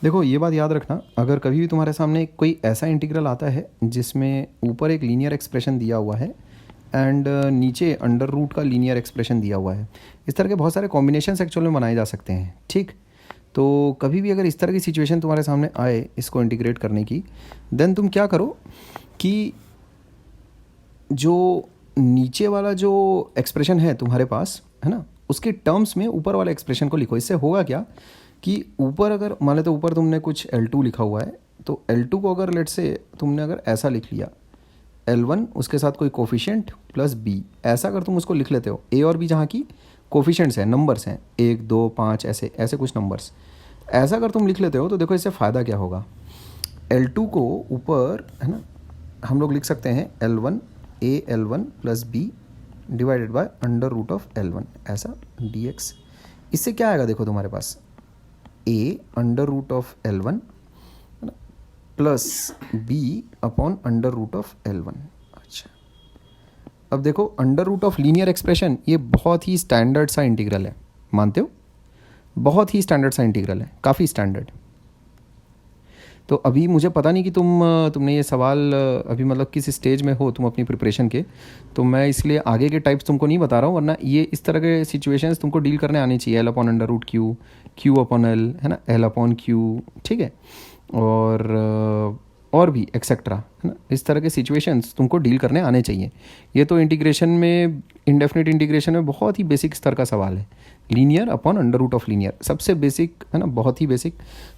देखो ये बात याद रखना, अगर कभी भी तुम्हारे सामने कोई ऐसा इंटीग्रल आता है जिसमें ऊपर एक लीनियर एक्सप्रेशन दिया हुआ है एंड नीचे अंडर रूट का लीनियर एक्सप्रेशन दिया हुआ है, इस तरह के बहुत सारे कॉम्बिनेशंस एक्चुअल में बनाए जा सकते हैं। ठीक, तो कभी भी अगर इस तरह की सिचुएशन तुम्हारे सामने आए इसको इंटीग्रेट करने की, देन तुम क्या करो कि जो नीचे वाला जो एक्सप्रेशन है तुम्हारे पास, है ना, उसके टर्म्स में ऊपर वाले एक्सप्रेशन को लिखो। इससे होगा क्या कि ऊपर अगर मान लेते ऊपर तुमने कुछ L2 लिखा हुआ है, तो L2 को अगर लेट से तुमने अगर ऐसा लिख लिया, L1 उसके साथ कोई कोफिशिएंट प्लस B, ऐसा अगर तुम उसको लिख लेते हो, A और B जहाँ की कोफिशिएंट्स हैं, नंबर्स हैं 1 2 5 ऐसे ऐसे कुछ नंबर्स, ऐसा अगर तुम लिख लेते हो तो देखो इससे फ़ायदा क्या होगा। L2 को ऊपर, है ना, हम लोग लिख सकते हैं L1 A L1 plus B divided by under root of L1 ऐसा dx। इससे क्या आएगा देखो तुम्हारे पास A under root of L1 plus B upon under root of L1। अच्छा, अब देखो under root of linear expression ये बहुत ही स्टैंडर्ड सा इंटीग्रल है, मानते हो? बहुत ही स्टैंडर्ड सा इंटीग्रल है, काफ़ी स्टैंडर्ड। तो अभी मुझे पता नहीं कि तुमने ये सवाल अभी मतलब किस स्टेज में हो तुम अपनी प्रिपरेशन के, तो मैं इसलिए आगे के टाइप्स तुमको नहीं बता रहा हूँ, वरना ये इस तरह के सिचुएशंस तुमको डील करने आनी चाहिए। L upon under root Q, Q upon L, है ना, एल अपॉन क्यू, ठीक है, और भी एक्सेट्रा, है ना, इस तरह के सिचुएशंस तुमको डील करने आने चाहिए। ये तो इंटीग्रेशन में, इंडेफिनिट इंटीग्रेशन में बहुत ही बेसिक स्तर का सवाल है, linear upon under root of linear, सबसे बेसिक, है ना, बहुत ही बेसिक।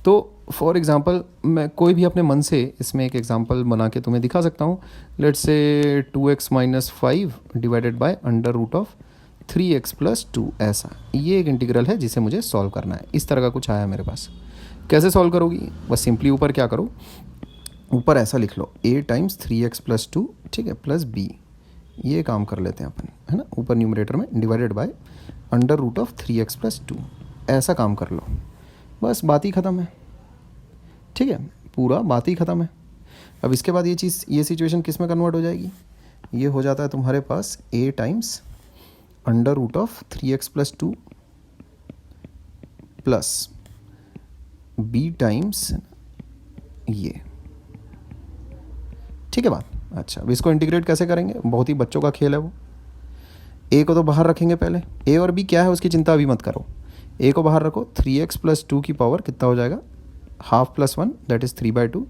तो फॉर एग्जांपल मैं कोई भी अपने मन से इसमें एक एग्जांपल बना के तुम्हें दिखा सकता हूँ। Let's say 2x minus 5 divided by under root of 3x plus 2, ऐसा ये एक इंटीग्रल है जिसे मुझे सॉल्व करना है। इस तरह का कुछ आया मेरे पास, कैसे सॉल्व करोगी? बस सिंपली ऊपर क्या करो, ऊपर ऐसा लिख लो a टाइम्स 3x प्लस 2, ठीक है, प्लस b, ये काम कर लेते हैं अपन, है ना, ऊपर न्यूमरेटर में divided by under root of 3x plus 2, ऐसा काम कर लो। बस बात ही ख़त्म है, ठीक है, पूरा बात ही ख़त्म है। अब इसके बाद ये चीज़, ये सिचुएशन किस में कन्वर्ट हो जाएगी? ये हो जाता है तुम्हारे पास a times under root of 3x plus 2 plus b times ये, ठीक है बात। अच्छा, अब इसको इंटीग्रेट कैसे करेंगे? बहुत ही बच्चों का खेल है वो। a को तो बाहर रखेंगे पहले, a और b क्या है उसकी चिंता अभी मत करो। a को बाहर रखो, 3x प्लस 2 की पावर कितना हो जाएगा, half plus 1 that is 3/2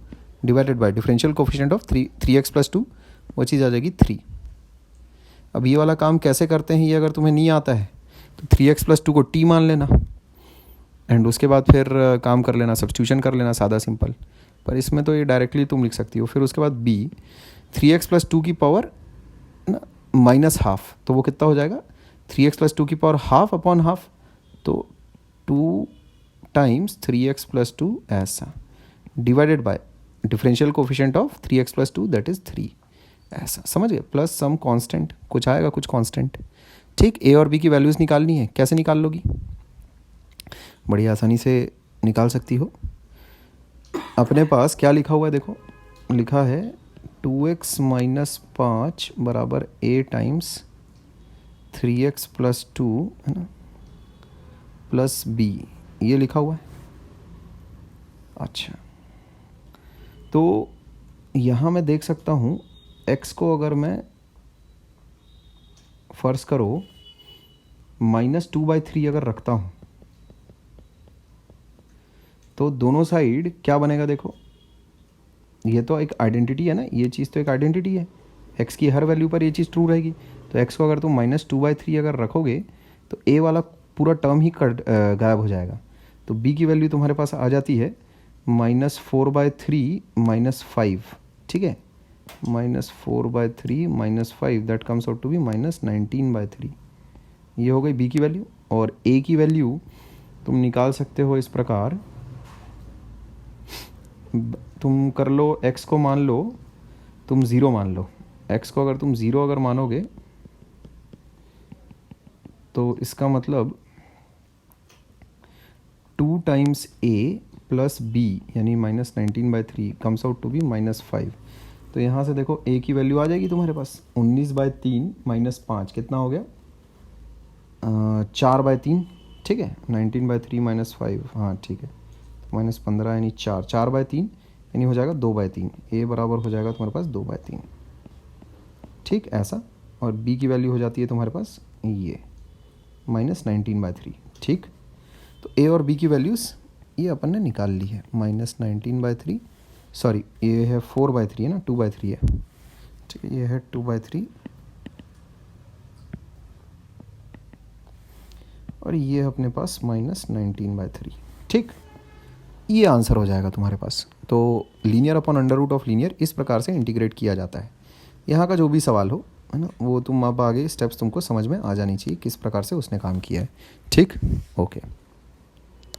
divided by differential coefficient of 3x plus 2, वो चीज़ आ जाएगी 3। अब ये वाला काम कैसे करते हैं ये अगर तुम्हें नहीं आता है तो 3x प्लस 2 को t मान लेना एंड उसके बाद फिर काम कर लेना, सब्स्टिट्यूशन कर लेना, सादा सिंपल। पर इसमें तो ये डायरेक्टली तुम लिख सकती हो। फिर उसके बाद b 3x प्लस 2 की पावर ना माइनस हाफ, तो वो कितना हो जाएगा, 3x प्लस 2 की पावर हाफ अपॉन हाफ, तो 2 टाइम्स 3x प्लस 2 ऐसा divided by differential coefficient of 3x plus 2 that is 3, ऐसा, समझ गए, प्लस सम कांस्टेंट, कुछ आएगा कुछ कांस्टेंट। ठीक, a और b की वैल्यूज़ निकालनी है, कैसे निकाल लोगी? बड़ी आसानी से निकाल सकती हो। अपने पास क्या लिखा हुआ है देखो, लिखा है 2x माइनस 5 बराबर a टाइम्स 3x प्लस 2, है ना, प्लस b, ये लिखा हुआ है। अच्छा, तो यहाँ मैं देख सकता हूँ x को अगर मैं फ़र्ज़ करो -2/3 अगर रखता हूँ तो दोनों साइड क्या बनेगा देखो, ये तो एक आइडेंटिटी है ना, ये चीज़ तो एक आइडेंटिटी है, x की हर वैल्यू पर ये चीज़ ट्रू रहेगी। तो x को अगर तुम -2/3 अगर रखोगे तो a वाला पूरा टर्म ही गायब हो जाएगा। तो b की वैल्यू तुम्हारे पास आ जाती है -4/3 -5, ठीक है, -4/3 -5 that comes out to be -19/3, ये हो गई b की वैल्यू। और a की वैल्यू तुम निकाल सकते हो इस प्रकार, तुम कर लो, x को मान लो तुम 0 मान लो, x को अगर तुम 0 अगर मानोगे तो इसका मतलब 2 टाइम्स a प्लस b यानी -19/3 कम्स आउट टू बी -5। तो यहाँ से देखो a की वैल्यू आ जाएगी तुम्हारे पास 19/3 -5 कितना हो गया, 4/3, ठीक है, 19/3 -5, हाँ ठीक है, -15 यानी 4, 4/3 यानी हो जाएगा 2/3। ए बराबर हो जाएगा तुम्हारे पास 2/3, ठीक ऐसा। और बी की वैल्यू हो जाती है तुम्हारे पास ये -19/3, ठीक। तो ए और बी की वैल्यूज़ ये अपन ने निकाल ली है। -19/3, सॉरी ये है 4/3 है ना, 2/3 है, ठीक है। ये है 2/3 और ये है अपने पास -19/3, ठीक। ये आंसर हो जाएगा तुम्हारे पास। तो linear upon under root of linear इस प्रकार से इंटीग्रेट किया जाता है। यहाँ का जो भी सवाल हो, है ना, वो तुम अब आगे स्टेप्स तुमको समझ में आ जानी चाहिए किस प्रकार से उसने काम किया है, ठीक। ओके।